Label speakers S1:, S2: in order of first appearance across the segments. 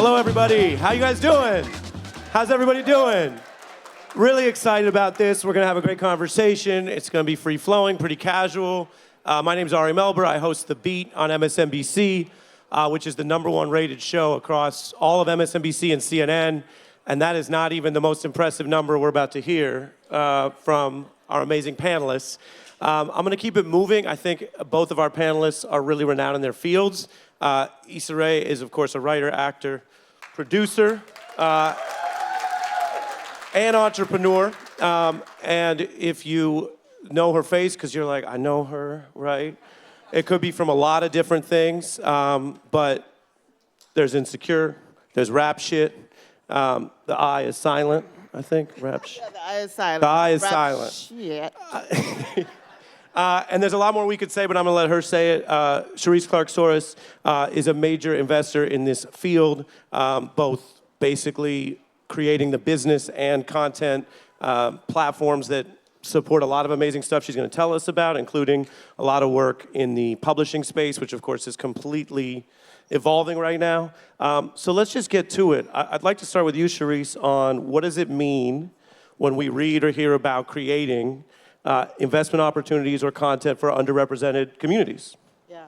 S1: Hello, everybody. How you guys doing? How's everybody doing? Really excited about this. We're going to have a great conversation. It's going to be free-flowing, pretty casual. My name's Ari Melber. I host The Beat on MSNBC, which is the #1 rated show across all of MSNBC and CNN. And that is not even the most impressive number we're about to hear from our amazing panelists. I'm going to keep it moving. I think both of our panelists are really renowned in their fields. Issa Rae is, of course, a writer, actor, producer, and entrepreneur. And if you know her face, because you're like, I know her, right? It could be from a lot of different things, but there's Insecure, there's rap shit. The I is silent, I think, rap shit.
S2: Yeah, the I is silent.
S1: The I is
S2: Rap
S1: silent.
S2: Shit.
S1: And there's a lot more we could say, but I'm going to let her say it. Sherrese Clarke Soares is a major investor in this field, both basically creating the business and content platforms that support a lot of amazing stuff she's going to tell us about, including a lot of work in the publishing space, which, of course, is completely evolving right now. So let's just get to it. I'd like to start with you, Sherrese, on what does it mean when we read or hear about creating investment opportunities or content for underrepresented communities.
S2: Yeah.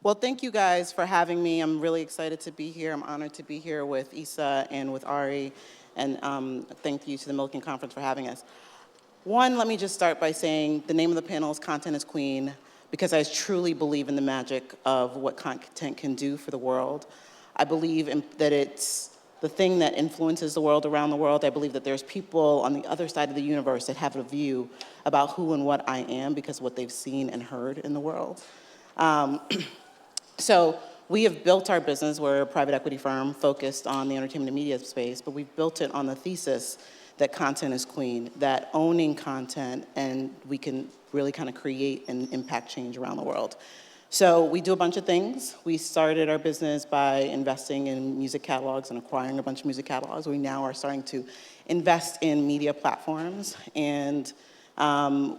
S2: Well, thank you guys for having me. I'm really excited to be here. I'm honored to be here with Issa and with Ari. And thank you to the Milken Conference for having us. One, let me just start by saying the name of the panel is Content is Queen, because I truly believe in the magic of what content can do for the world. I believe that it's the thing that influences the world around the world. I believe that there's people on the other side of the universe that have a view about who and what I am because of what they've seen and heard in the world. So we have built our business. We're a private equity firm focused on the entertainment and media space, but we've built it on the thesis that content is queen, that owning content and we can really kind of create and impact change around the world. So we do a bunch of things. We started our business by investing in music catalogs and acquiring a bunch of music catalogs. We now are starting to invest in media platforms, and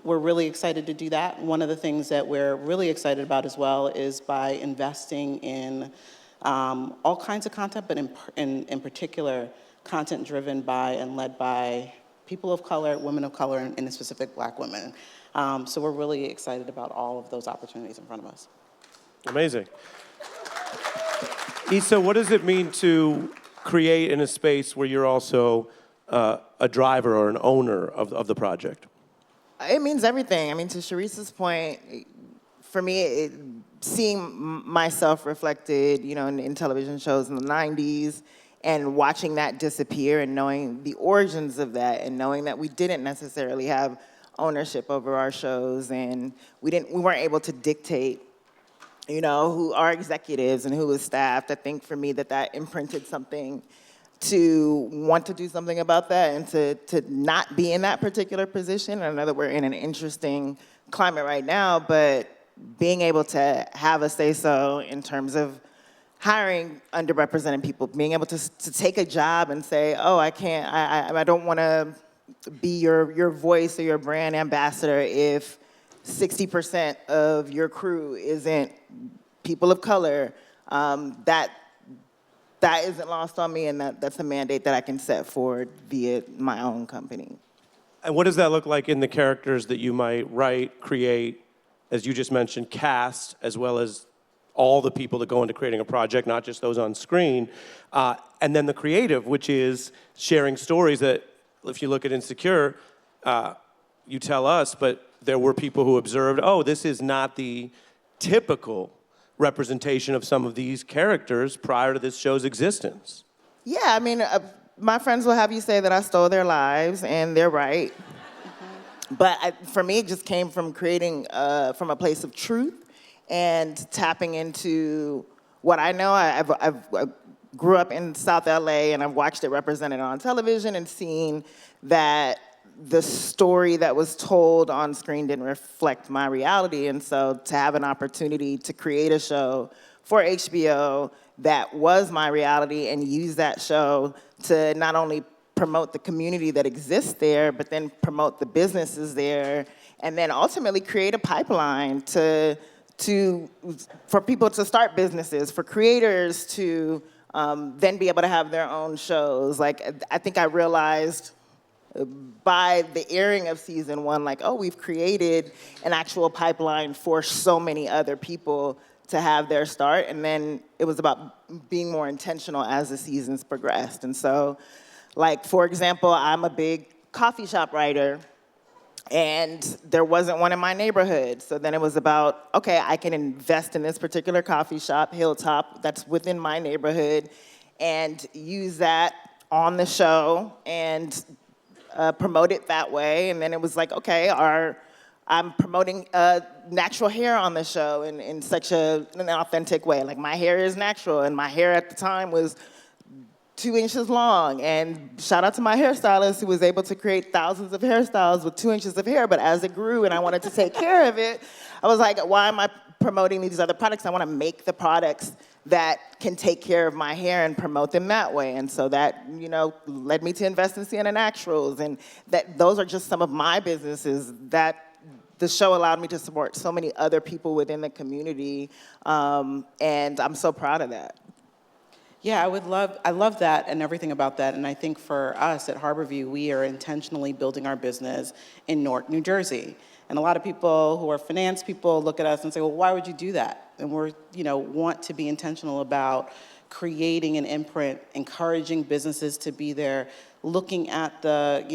S2: we're really excited to do that. One of the things that we're really excited about as well is by investing in all kinds of content, but in particular, content driven by and led by people of color, women of color, and in specific Black women. So we're really excited about all of those opportunities in front of us.
S1: Amazing. Issa, what does it mean to create in a space where you're also a driver or an owner of the project?
S2: It means everything. I mean, to Sherrise's point, for me, seeing myself reflected, in television shows in the 90s and watching that disappear and knowing the origins of that and knowing that we didn't necessarily have ownership over our shows and we weren't able to dictate, who our executives and who was staffed. I think for me that imprinted something to want to do something about that and to not be in that particular position. I know that we're in an interesting climate right now, but being able to have a say-so in terms of hiring underrepresented people, being able to take a job and say, oh, I don't want to be your voice or your brand ambassador if 60% of your crew isn't people of color. That isn't lost on me, and that's a mandate that I can set forward via my own company.
S1: And what does that look like in the characters that you might write, create, as you just mentioned, cast, as well as all the people that go into creating a project, not just those on screen, and then the creative, which is sharing stories that, if you look at Insecure, you tell us, but there were people who observed, oh, this is not the typical representation of some of these characters prior to this show's existence.
S2: Yeah, I mean, my friends will have you say that I stole their lives, and they're right. Mm-hmm. But for me, it just came from creating from a place of truth and tapping into what I know. I grew up in South LA, and I've watched it represented on television and seen that the story that was told on screen didn't reflect my reality. And so to have an opportunity to create a show for HBO that was my reality and use that show to not only promote the community that exists there, but then promote the businesses there, and then ultimately create a pipeline for people to start businesses, for creators to then be able to have their own shows. Like, I think I realized by the airing of season 1, like, oh, we've created an actual pipeline for so many other people to have their start. And then it was about being more intentional as the seasons progressed. And so, like, for example, I'm a big coffee shop writer, and there wasn't one in my neighborhood. So then it was about, okay, I can invest in this particular coffee shop, Hilltop, that's within my neighborhood, and use that on the show and promote it that way. And then it was like, okay, I'm promoting natural hair on the show in such an authentic way. Like, my hair is natural, and my hair at the time was 2 inches long. And shout out to my hairstylist who was able to create thousands of hairstyles with 2 inches of hair. But as it grew and I wanted to take care of it, I was like, why am I promoting these other products? I want to make the products that can take care of my hair and promote them that way. And so that, led me to invest in Sienna Naturals. And those are just some of my businesses that the show allowed me to support so many other people within the community. And I'm so proud of that.
S3: Yeah, I love that and everything about that. And I think for us at Harbourview, we are intentionally building our business in Newark, New Jersey. And a lot of people who are finance people look at us and say, well, why would you do that? And we're, want to be intentional about creating an imprint, encouraging businesses to be there, looking at the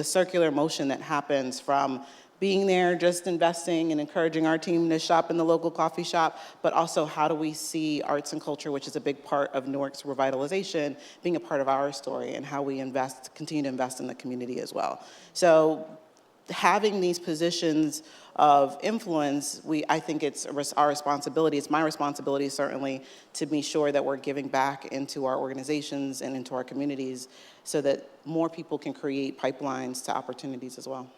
S3: circular motion that happens from being there, just investing and encouraging our team to shop in the local coffee shop, but also how do we see arts and culture, which is a big part of Newark's revitalization, being a part of our story and how we continue to invest in the community as well. So having these positions of influence, I think it's our responsibility, it's my responsibility certainly, to be sure that we're giving back into our organizations and into our communities so that more people can create pipelines to opportunities as well.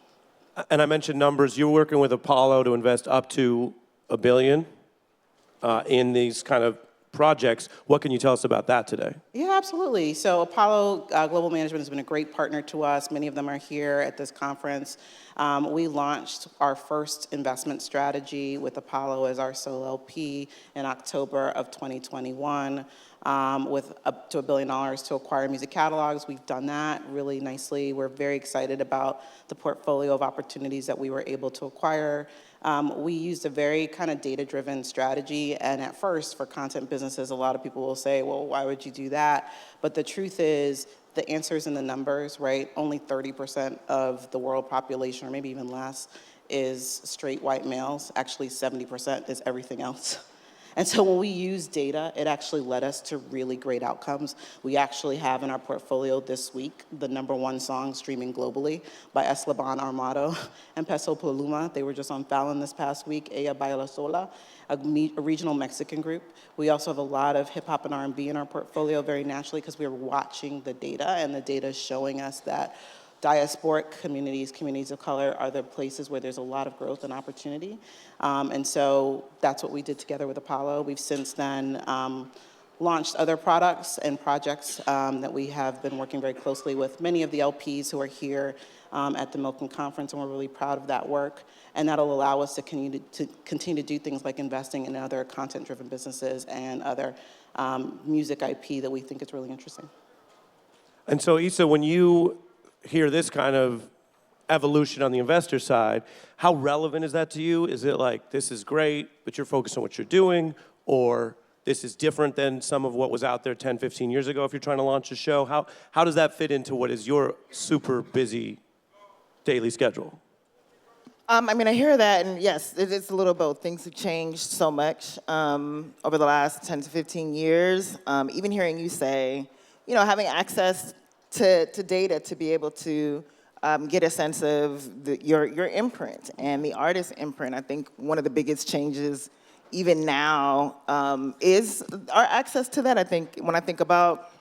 S1: And I mentioned numbers. You're working with Apollo to invest up to $1 billion in these kind of projects. What can you tell us about that today?
S3: Yeah, absolutely. So Apollo Global Management has been a great partner to us. Many of them are here at this conference. We launched our first investment strategy with Apollo as our sole LP in October of 2021. With up to $1 billion to acquire music catalogs. We've done that really nicely. We're very excited about the portfolio of opportunities that we were able to acquire. We used a very kind of data-driven strategy, and at first, for content businesses, a lot of people will say, well, why would you do that? But the truth is, the answer's in the numbers, right? Only 30% of the world population, or maybe even less, is straight white males. Actually, 70% is everything else. And so when we use data, it actually led us to really great outcomes. We actually have in our portfolio this week the #1 song streaming globally by Eslaban Armado and Peso Pluma. They were just on Fallon this past week, Ella Baila Sola, a regional Mexican group. We also have a lot of hip hop and R&B in our portfolio very naturally because we were watching the data, and the data is showing us that diasporic communities of color are the places where there's a lot of growth and opportunity. And so that's what we did together with Apollo. We've since then launched other products and projects that we have been working very closely with many of the LPs who are here at the Milken conference, and we're really proud of that work. And that'll allow us to continue to do things like investing in other content-driven businesses and other music IP that we think is really interesting.
S1: And so, Issa, when you hear this kind of evolution on the investor side, how relevant is that to you? Is it like, this is great, but you're focused on what you're doing, or this is different than some of what was out there 10, 15 years ago if you're trying to launch a show? How does that fit into what is your super busy daily schedule?
S2: I hear that, and yes, it's a little both. Things have changed so much over the last 10 to 15 years. Even hearing you say, having access to data to be able to get a sense of your imprint and the artist's imprint. I think one of the biggest changes even now is our access to that. I think when I think about,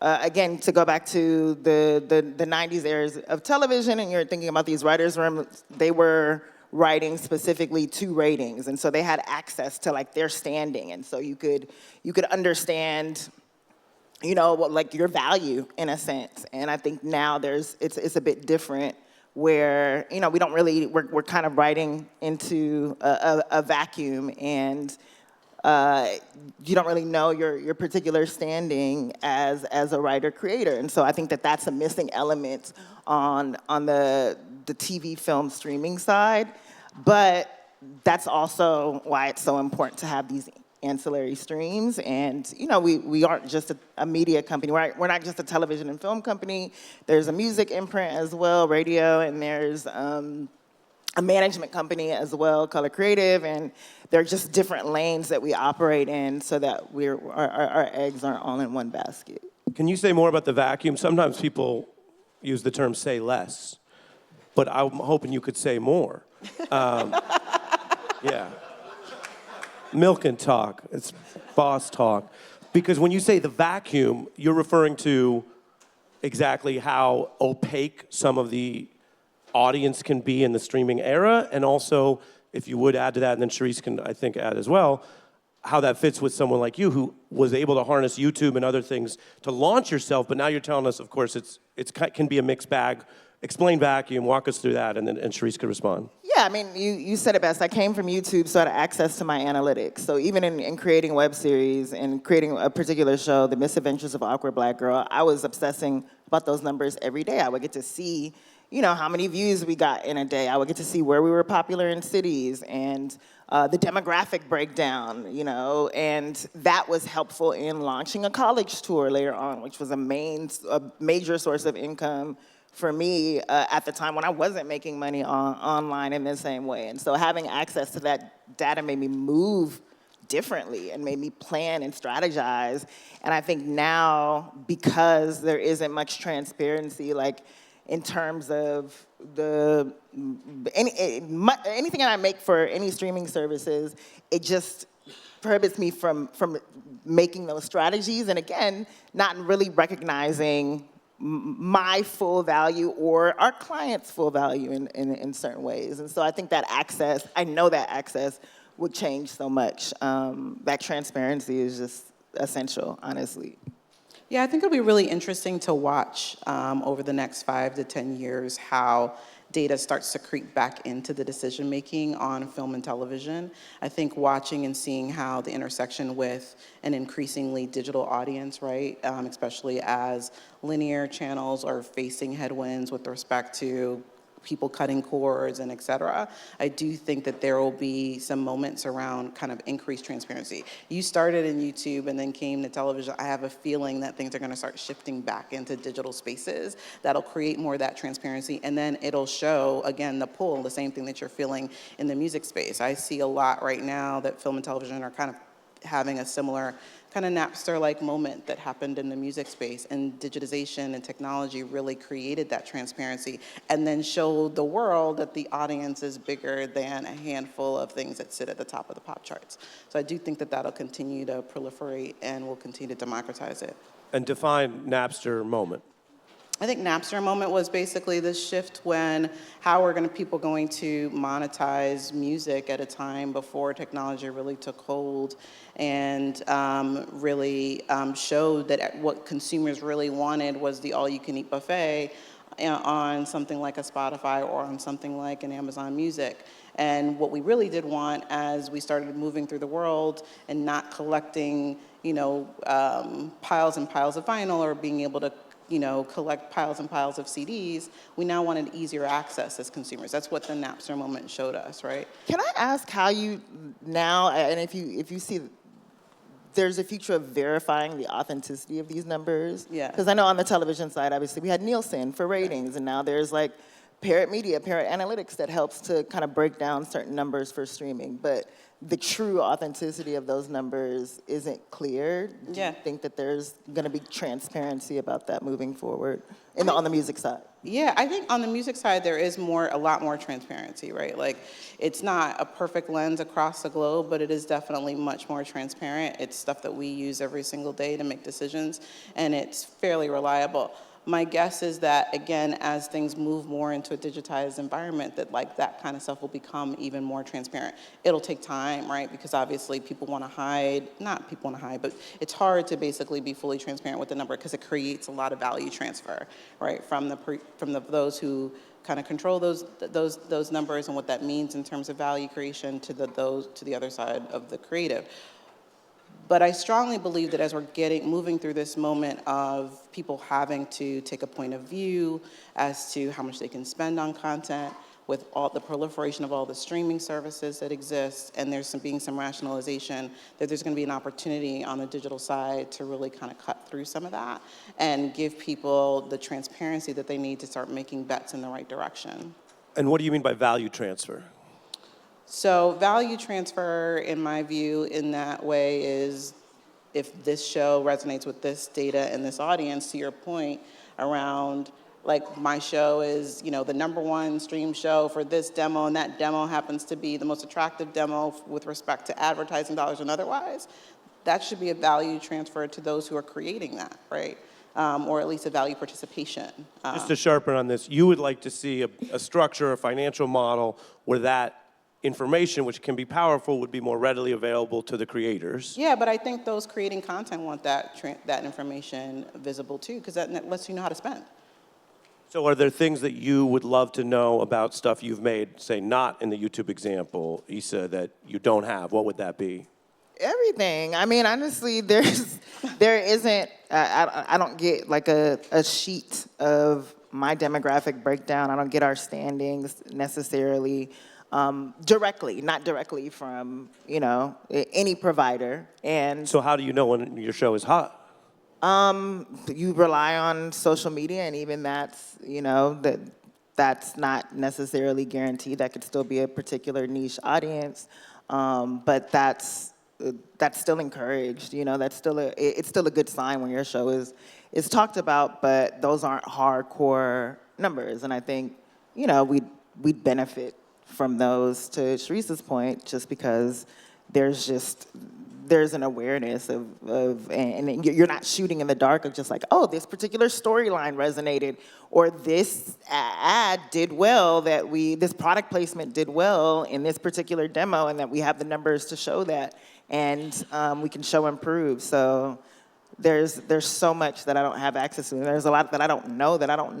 S2: again, to go back to the 90s eras of television, and you're thinking about these writers' rooms, they were writing specifically to ratings, and so they had access to like their standing, and so you could understand your value in a sense. And I think now it's a bit different where, we don't really, we're kind of writing into a vacuum, and you don't really know your particular standing as a writer-creator. And so I think that that's a missing element on the TV film streaming side. But that's also why it's so important to have these ancillary streams. And we aren't just a media company. We're not just a television and film company. There's a music imprint as well, Raedio, and there's a management company as well, ColorCreative, and they're just different lanes that we operate in so that our eggs aren't all in one basket.
S1: Can you say more about the vacuum? Sometimes people use the term "say less," but I'm hoping you could say more. Yeah. Milken talk. It's boss talk. Because when you say the vacuum, you're referring to exactly how opaque some of the audience can be in the streaming era, and also, if you would add to that, and then Sherrese can, I think, add as well, how that fits with someone like you who was able to harness YouTube and other things to launch yourself, but now you're telling us, of course, it can be a mixed bag. Explain vacuum, walk us through that, and then Sherrese could respond.
S2: Yeah, I mean, you said it best. I came from YouTube, so I had access to my analytics. So even in creating a web series and creating a particular show, The Misadventures of Awkward Black Girl, I was obsessing about those numbers every day. I would get to see, how many views we got in a day. I would get to see where we were popular in cities and the demographic breakdown, and that was helpful in launching a college tour later on, which was a major source of income for me at the time when I wasn't making money online in the same way. And so having access to that data made me move differently and made me plan and strategize. And I think now, because there isn't much transparency, like in terms of anything that I make for any streaming services, it just prohibits me from making those strategies. And again, not really recognizing my full value or our clients' full value in certain ways. And so I think that I know that access would change so much. That transparency is just essential, honestly.
S3: Yeah, I think it'll be really interesting to watch over the next 5 to 10 years how data starts to creep back into the decision-making on film and television. I think watching and seeing how the intersection with an increasingly digital audience, right, especially as linear channels are facing headwinds with respect to people cutting cords and et cetera, I do think that there will be some moments around kind of increased transparency. You started in YouTube and then came to television. I have a feeling that things are gonna start shifting back into digital spaces that'll create more of that transparency, and then it'll show, again, the pull, the same thing that you're feeling in the music space. I see a lot right now that film and television are kind of having a similar kind of Napster-like moment that happened in the music space, and digitization and technology really created that transparency and then showed the world that the audience is bigger than a handful of things that sit at the top of the pop charts. So I do think that that'll continue to proliferate and we'll continue to democratize it.
S1: And define Napster Moment.
S3: I think Napster Moment was basically this shift when how are people going to monetize music at a time before technology really took hold and really showed that what consumers really wanted was the all-you-can-eat buffet on something like a Spotify or on something like an Amazon Music. And what we really did want as we started moving through the world and not collecting, piles and piles of vinyl or being able to collect piles and piles of CDs, we now wanted easier access as consumers. That's what the Napster Moment showed us, right?
S2: Can I ask how you now, and if you see, there's a future of verifying the authenticity of these numbers?
S3: Yeah.
S2: Because I know on the television side, obviously, we had Nielsen for ratings, and now there's like Parrot Media, Parrot Analytics that helps to kind of break down certain numbers for streaming. But the true authenticity of those numbers isn't clear. Do you think that there's going to be transparency about that moving forward on the music side?
S3: Yeah, I think on the music side, there is a lot more transparency, right? Like, it's not a perfect lens across the globe, but it is definitely much more transparent. It's stuff that we use every single day to make decisions, and it's fairly reliable. My guess is that, again, as things move more into a digitized environment, that kind of stuff will become even more transparent. It'll take time, right? Because obviously people want to hide, not people want to hide, but it's hard to basically be fully transparent with the number because it creates a lot of value transfer, right? From those who kind of control those numbers and what that means in terms of value creation to the other side of the creative. But I strongly believe that as we're moving through this moment of people having to take a point of view as to how much they can spend on content, with all the proliferation of all the streaming services that exist, and there's being some rationalization, that there's going to be an opportunity on the digital side to really kind of cut through some of that and give people the transparency that they need to start making bets in the right direction.
S1: And what do you mean by value transfer?
S3: So value transfer, in my view, in that way is if this show resonates with this data and this audience, to your point around, like, my show is, the #1 stream show for this demo, and that demo happens to be the most attractive demo with respect to advertising dollars and otherwise, that should be a value transfer to those who are creating that, right? Or at least a value participation.
S1: Just to sharpen on this, you would like to see a structure, a financial model where that information, which can be powerful, would be more readily available to the creators.
S3: Yeah, but I think those creating content want that information visible too, because that lets you know how to spend.
S1: So are there things that you would love to know about stuff you've made, say not in the YouTube example, Issa, that you don't have? What would that be?
S2: Everything. I mean, honestly, there isn't, I don't get like a sheet of my demographic breakdown. I don't get our standings necessarily directly, not directly from, any provider. And
S1: So how do you know when your show is hot?
S2: you rely on social media, and even that's, that's not necessarily guaranteed. That could still be a particular niche audience, but that's still encouraged. That's still it's still a good sign when your show is talked about, but those aren't hardcore numbers. And I think, we'd benefit from those, to Sherese's point, just because there's an awareness and you're not shooting in the dark of just like, oh, this particular storyline resonated, or this ad did well, this product placement did well in this particular demo, and that we have the numbers to show that, and we can show improve. So there's so much that I don't have access to, and there's a lot that I don't know that I don't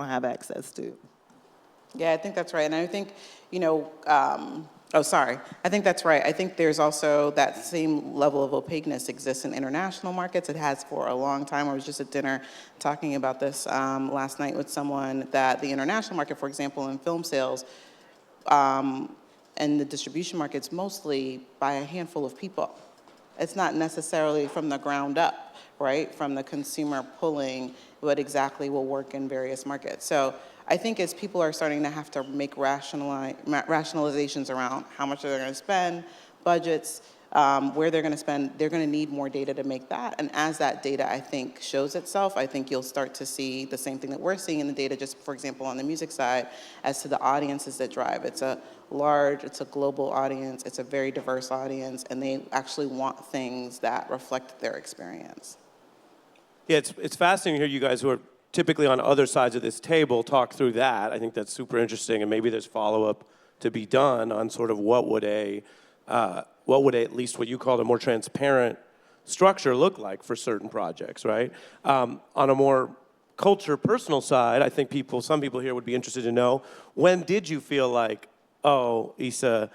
S2: have access to.
S3: Yeah, I think that's right. And I think, I think that's right. I think there's also that same level of opaqueness exists in international markets. It has for a long time. I was just at dinner talking about this last night with someone, that the international market, for example, in film sales, and the distribution markets, mostly by a handful of people. It's not necessarily from the ground up, right? From the consumer pulling what exactly will work in various markets. So I think as people are starting to have to make rationalizations around how much they're going to spend, budgets, where they're going to spend, they're going to need more data to make that. And as that data, I think, shows itself, I think you'll start to see the same thing that we're seeing in the data, just, for example, on the music side, as to the audiences that drive. It's a global audience, it's a very diverse audience, and they actually want things that reflect their experience.
S1: Yeah, it's fascinating to hear you guys who are typically on other sides of this table talk through that. I think that's super interesting, and maybe there's follow-up to be done on sort of what would at least what you call a more transparent structure look like for certain projects, right? On a more culture, personal side, I think some people here would be interested to know, when did you feel like, oh, Issa,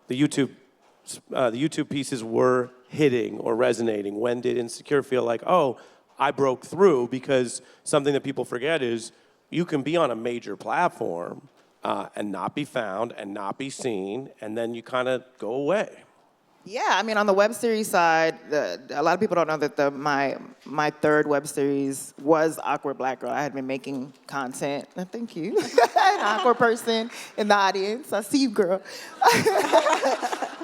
S1: the YouTube pieces were hitting or resonating? When did Insecure feel like, oh, I broke through? Because something that people forget is you can be on a major platform and not be found and not be seen, and then you kind of go away.
S2: Yeah, I mean, on the web series side, a lot of people don't know that my third web series was Awkward Black Girl. I had been making content. Thank you. An awkward person in the audience. I see you, girl.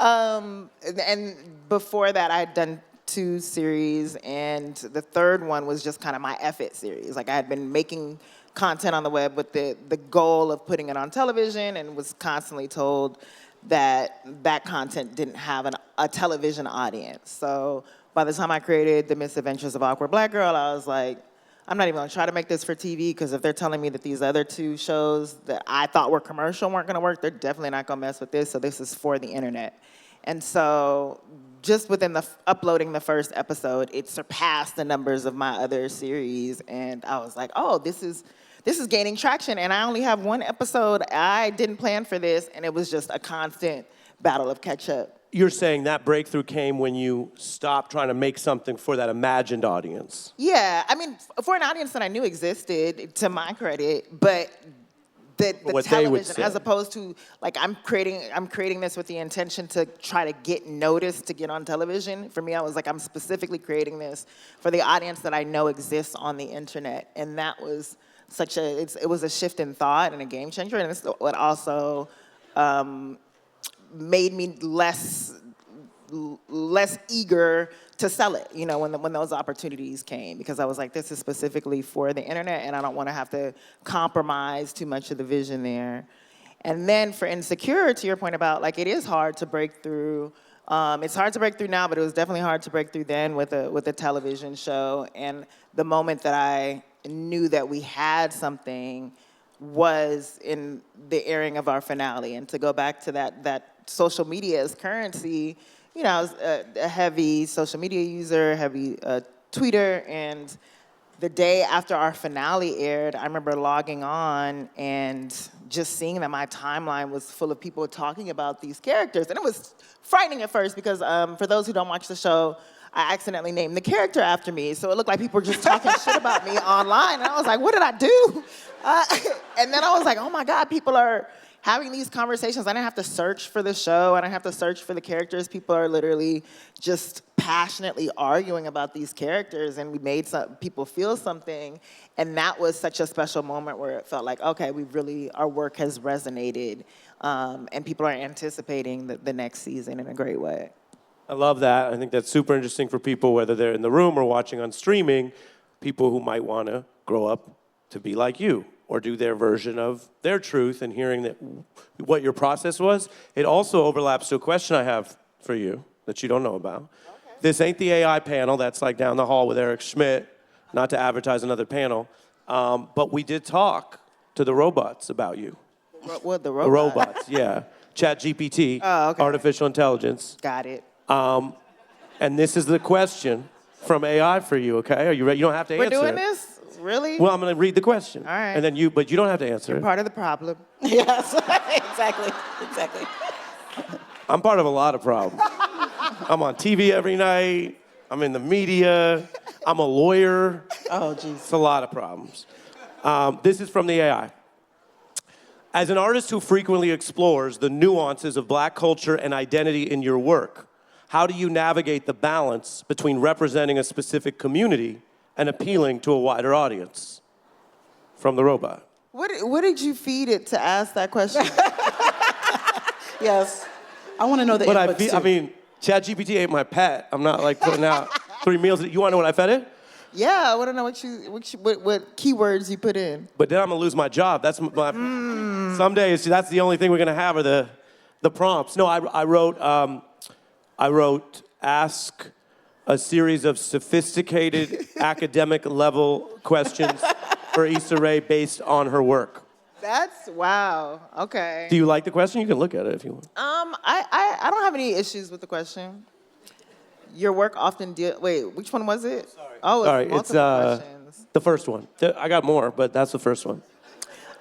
S2: And before that, I had done 2 series, and the third one was just kind of my F-It series. Like, I had been making content on the web with the goal of putting it on television, and was constantly told that content didn't have a television audience. So by the time I created The Misadventures of Awkward Black Girl, I was like, I'm not even gonna try to make this for TV, because if they're telling me that these other 2 shows that I thought were commercial weren't gonna work, they're definitely not gonna mess with this, so this is for the internet. And so just within uploading the first episode, it surpassed the numbers of my other series, and I was like, oh, this is gaining traction, and I only have 1 episode. I didn't plan for this, and it was just a constant battle of catch up.
S1: you're saying that breakthrough came when you stopped trying to make something for that imagined audience.
S2: Yeah, I mean, for an audience that I knew existed, to my credit, but the
S1: What they would
S2: television,
S1: say.
S2: as opposed to like I'm creating this with the intention to try to get noticed to get on television. For me, I was like, I'm specifically creating this for the audience that I know exists on the internet, and that was it was a shift in thought and a game changer, and it's what also made me less eager to sell it, you know, when those opportunities came, because I was like, this is specifically for the internet, and I don't want to have to compromise too much of the vision there. And then for Insecure, to your point about, like, it is hard to break through. It's hard to break through now, but it was definitely hard to break through then with a television show. And the moment that I knew that we had something was in the airing of our finale. And to go back to that social media as currency, you know, I was a heavy social media user, heavy tweeter, and the day after our finale aired, I remember logging on and just seeing that my timeline was full of people talking about these characters. And it was frightening at first because for those who don't watch the show, I accidentally named the character after me. So it looked like people were just talking shit about me online. And I was like, what did I do? And then I was like, oh my God, people are having these conversations. I didn't have to search for the show. I didn't have to search for the characters. People are literally just passionately arguing about these characters, and we made people feel something. And that was such a special moment where it felt like, okay, our work has resonated, and people are anticipating the next season in a great way.
S1: I love that. I think that's super interesting for people, whether they're in the room or watching on streaming, people who might want to grow up to be like you, or do their version of their truth, and hearing that what your process was. It also overlaps to a question I have for you that you don't know about. Okay. This ain't the AI panel that's like down the hall with Eric Schmidt, not to advertise another panel, but we did talk to the robots about you.
S2: What, the robots?
S1: The robots, yeah. ChatGPT,
S2: okay.
S1: artificial intelligence.
S2: Got it.
S1: And this is the question from AI for you, okay? Are you ready? You don't have to answer it.
S2: We're doing this? Really?
S1: Well, I'm going to read the question.
S2: All right.
S1: And then but you don't have to answer it.
S2: Part of the problem.
S3: Yes, exactly.
S1: I'm part of a lot of problems. I'm on TV every night. I'm in the media. I'm a lawyer.
S3: Oh, geez.
S1: It's a lot of problems. This is from the AI. As an artist who frequently explores the nuances of Black culture and identity in your work, how do you navigate the balance between representing a specific community and appealing to a wider audience? From the robot.
S2: What did you feed it to ask that question?
S3: Yes. I want to know the input, too.
S1: I mean, ChatGPT ain't my pet. I'm not like putting out 3 meals. You want to know what I fed it?
S2: Yeah, I want to know what keywords you put in.
S1: But then I'm going to lose my job. That's my, some days, that's the only thing we're going to have are the prompts. No, I wrote ask a series of sophisticated academic level questions for Issa Rae based on her work.
S2: Wow, okay.
S1: Do you like the question? You can look at it if you want.
S2: I don't have any issues with the question. Your work often wait, which one was it?
S1: Sorry.
S2: Oh,
S1: Sorry,
S2: it's multiple questions.
S1: The first one. I got more, but that's the first one.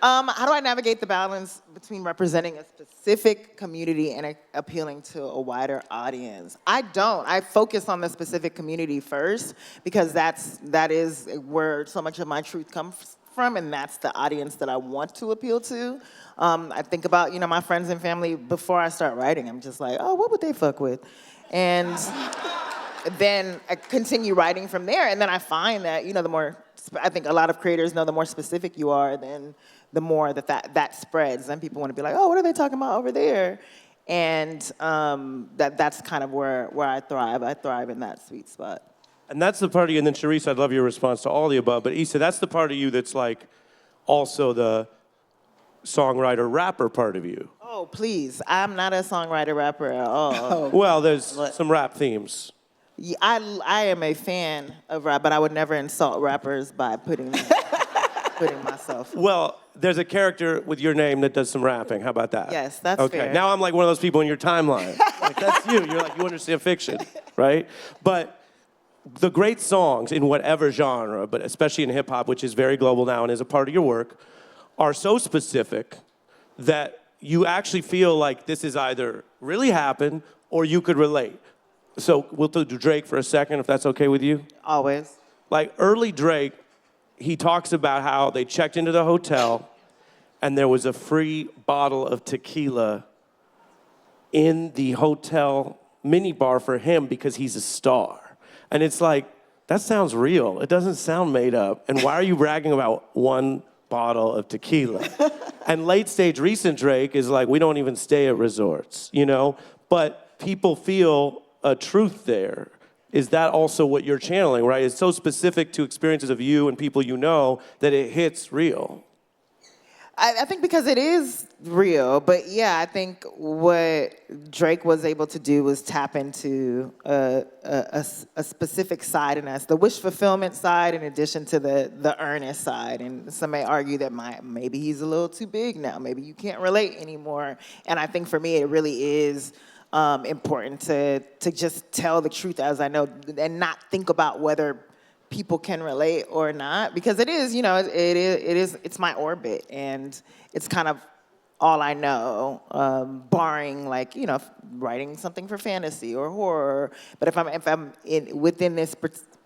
S2: How do I navigate the balance between representing a specific community and appealing to a wider audience? I don't. I focus on the specific community first because that is where so much of my truth comes from, and that's the audience that I want to appeal to. I think about, my friends and family before I start writing. I'm just like, oh, what would they fuck with? And then I continue writing from there, and then I find that, I think a lot of creators know the more specific you are, then the more that spreads. Then people want to be like, oh, what are they talking about over there? And that's kind of where I thrive. I thrive in that sweet spot.
S1: And that's the part of you, and then Sherrese, I'd love your response to all the above, but Issa, that's the part of you that's like also the songwriter, rapper part of you.
S2: Oh, please. I'm not a songwriter, rapper at all.
S1: Well, there's some rap themes.
S2: Yeah, I am a fan of rap, but I would never insult rappers by putting myself.
S1: Well, there's a character with your name that does some rapping. How about that?
S2: Yes, that's
S1: okay.
S2: fair.
S1: Now I'm like one of those people in your timeline. Like, that's you. You're like, you understand fiction, right? But the great songs in whatever genre, but especially in hip hop, which is very global now and is a part of your work, are so specific that you actually feel like this is either really happened or you could relate. So we'll do Drake for a second, if that's okay with you.
S2: Always.
S1: Like early Drake, he talks about how they checked into the hotel and there was a free bottle of tequila in the hotel minibar for him because he's a star. And it's like, that sounds real. It doesn't sound made up. And why are you bragging about one bottle of tequila? And late stage recent Drake is like, we don't even stay at resorts, you know? But people feel a truth there. Is that also what you're channeling, right? It's so specific to experiences of you and people you know that it hits real.
S2: I think because it is real, but yeah, I think what Drake was able to do was tap into a specific side in us, the wish fulfillment side in addition to the earnest side. And some may argue that maybe he's a little too big now, maybe you can't relate anymore. And I think for me, it really is important to just tell the truth as I know and not think about whether people can relate or not, because it is, it's my orbit and it's kind of all I know, barring like, writing something for fantasy or horror. But if I'm within this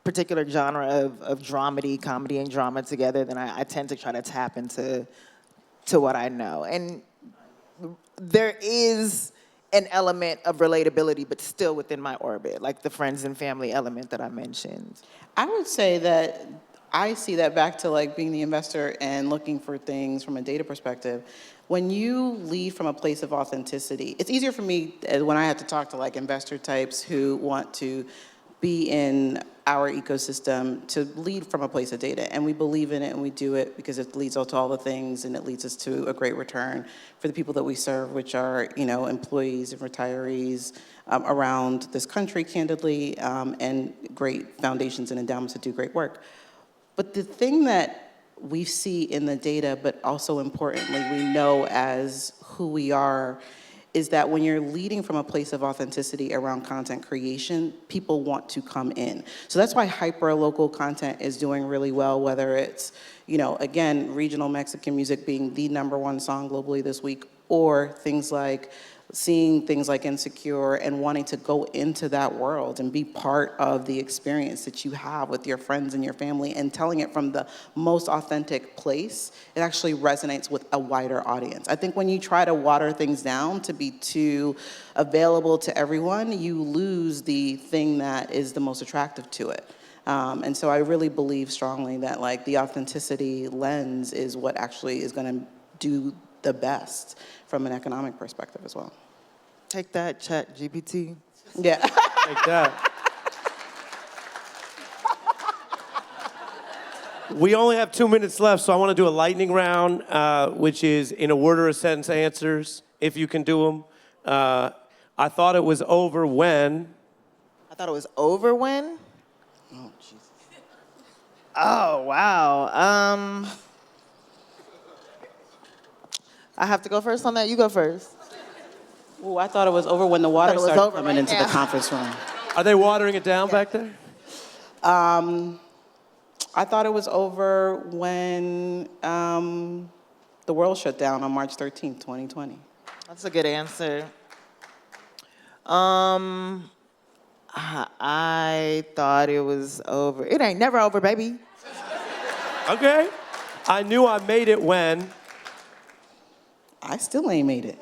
S2: particular genre of dramedy, comedy and drama together, then I tend to try to tap into what I know. And there is an element of relatability, but still within my orbit, like the friends and family element that I mentioned.
S3: I would say that I see that back to like being the investor and looking for things from a data perspective. When you lead from a place of authenticity, it's easier for me when I have to talk to like investor types who want to be in our ecosystem to lead from a place of data. And we believe in it and we do it because it leads to all the things and it leads us to a great return for the people that we serve, which are, employees and retirees around this country, candidly, and great foundations and endowments that do great work. But the thing that we see in the data, but also importantly, we know as who we are, is that when you're leading from a place of authenticity around content creation, people want to come in. So that's why hyper-local content is doing really well, whether it's, again, regional Mexican music being the #1 song globally this week, or things like seeing things like Insecure and wanting to go into that world and be part of the experience that you have with your friends and your family and telling it from the most authentic place, it actually resonates with a wider audience. I think when you try to water things down to be too available to everyone, you lose the thing that is the most attractive to it. And so I really believe strongly that like the authenticity lens is what actually is gonna do the best from an economic perspective as well.
S2: Take that, Chat GPT.
S3: Yeah.
S1: Like that. We only have 2 minutes left, so I want to do a lightning round, which is in a word or a sentence answers, if you can do them. I thought it was over when.
S2: I thought it was over when?
S3: Oh, Jesus.
S2: Oh, wow. I have to go first on that? You go first.
S3: Ooh, I thought it was over when the water started coming
S2: right
S3: into
S2: now.
S3: the conference room.
S1: Are they watering it down back there?
S3: I thought it was over when the world shut down on March 13th, 2020.
S2: That's a good answer. I thought it was over. It ain't never over, baby.
S1: Okay. I knew I made it when.
S3: I still ain't made it.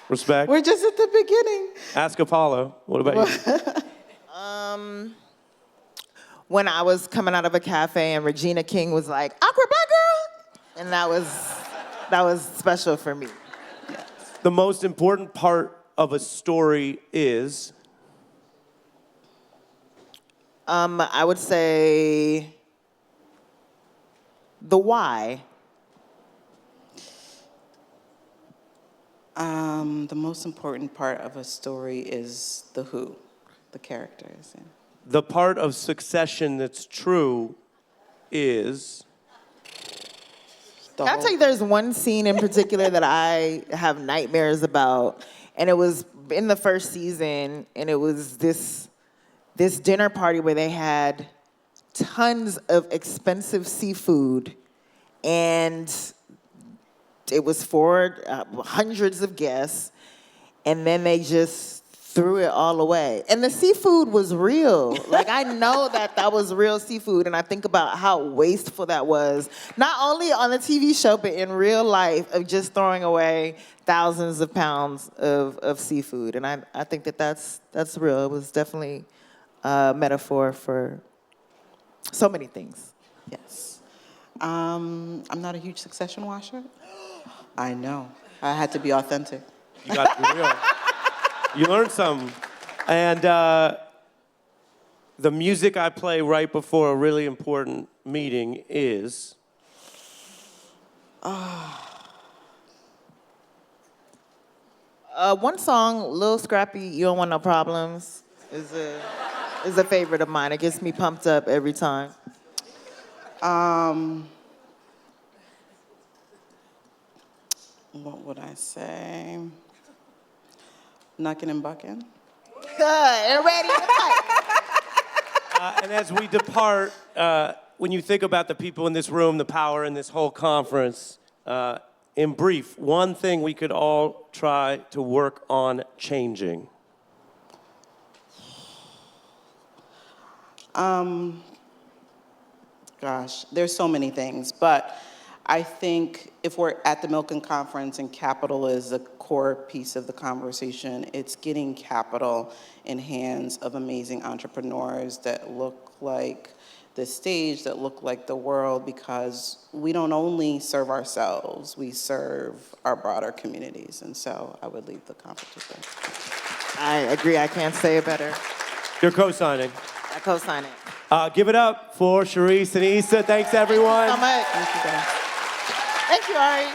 S1: Respect.
S3: We're just at the beginning.
S1: Ask Apollo. What about you?
S2: When I was coming out of a cafe and Regina King was like, "Awkward black girl," and that was special for me.
S1: The most important part of a story is?
S2: I would say the why.
S3: The most important part of a story is the who, the characters. Yeah.
S1: The part of Succession that's true is?
S2: Can I tell you there's one scene in particular that I have nightmares about, and it was in the first season, and it was this dinner party where they had tons of expensive seafood, and it was for hundreds of guests, and then they just threw it all away. And the seafood was real. Like, I know that was real seafood, and I think about how wasteful that was, not only on the TV show, but in real life, of just throwing away thousands of pounds of seafood. And I think that's real. It was definitely a metaphor for so many things.
S3: Yes. I'm not a huge Succession watcher. I know. I had to be authentic.
S1: You got to be real. You learned something. And the music I play right before a really important meeting is...
S2: One song, Lil Scrappy, You Don't Want No Problems, is a favorite of mine. It gets me pumped up every time.
S3: What would I say? Knuckin' and Buckin'.
S2: And ready to fight.
S1: And as we depart, when you think about the people in this room, the power in this whole conference, in brief, one thing we could all try to work on changing.
S3: Gosh, there's so many things, but I think if we're at the Milken Conference and capital is a core piece of the conversation, it's getting capital in hands of amazing entrepreneurs that look like the stage, that look like the world, because we don't only serve ourselves, we serve our broader communities. And so I would leave the conference with that.
S2: I agree. I can't say it better.
S1: You're co-signing.
S2: I co-sign it.
S1: Give it up for Sherrese and Issa. Thanks, everyone.
S2: Thank you so much.
S3: Thank you, guys.
S2: Thank you, Ari.